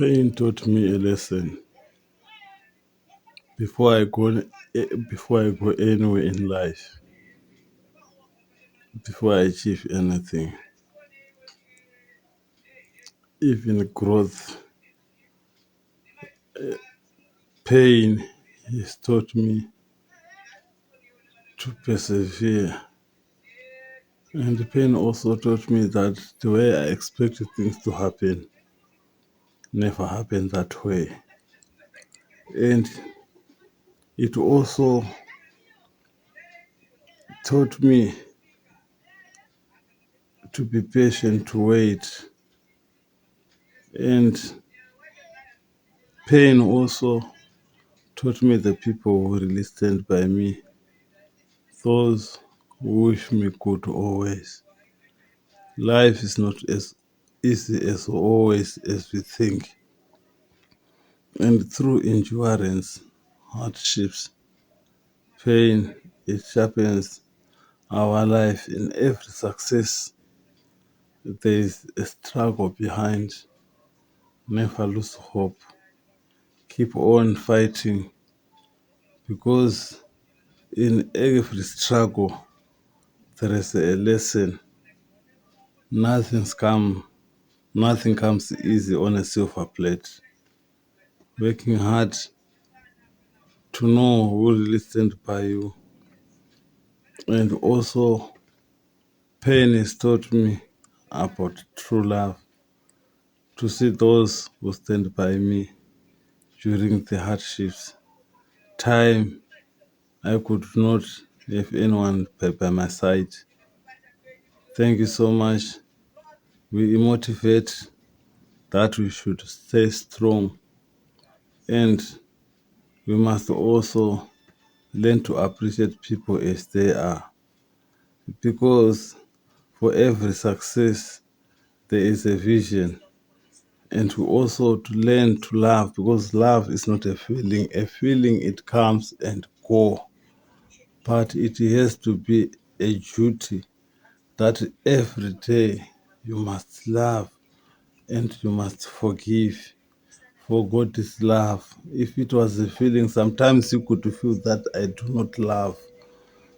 Pain taught me a lesson. Before I go, before I go anywhere in life, before I achieve anything, even growth, pain has taught me to persevere. And the pain also taught me that the way I expected things to happen never happened that way. And it also taught me to be patient, to wait. And pain also taught me the people who really stand by me, those who wish me good always. Life is not as easy as always as we think. And through endurance, hardships, pain, it sharpens our life. In every success, there is a struggle behind. Never lose hope. Keep on fighting because in every struggle, there is a lesson. Nothing's come, nothing comes easy on a silver plate. Working hard to know who really stand by you. And also, pain has taught me about true love. To see those who stand by me during the hardships. Time I could not have anyone by my side. Thank you so much. We motivate that we should stay strong and we must also learn to appreciate people as they are. Because for every success, there is a vision. And to also to learn to love, because love is not a feeling. A feeling, it comes and go. But it has to be a duty that every day you must love and you must forgive. For God is love. If it was a feeling, sometimes you could feel that I do not love.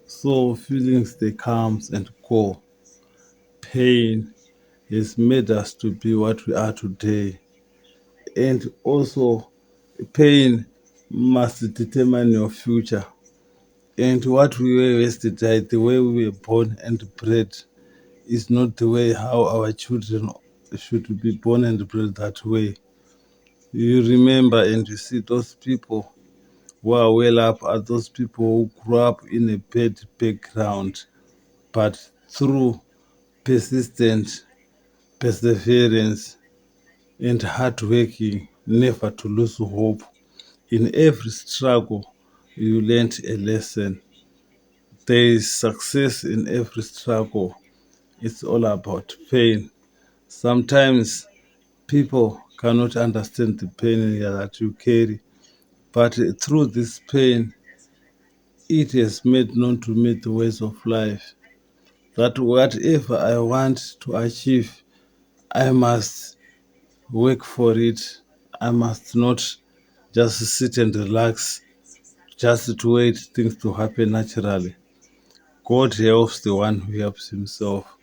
So feelings, they come and go. Pain has made us to be what we are today. And also, pain must determine your future. And what we were yesterday, the way we were born and bred, is not the way how our children should be born and bred that way. You remember and you see those people who are well up are those people who grew up in a bad background, but through persistent perseverance and hard working, never to lose hope. In every struggle, you learned a lesson. There is success in every struggle. It's all about pain. Sometimes people cannot understand the pain that you carry, but through this pain, it has made known to me the ways of life. That whatever I want to achieve, I must work for it. I must not just sit and relax, just to wait things to happen naturally. God helps the one who helps himself.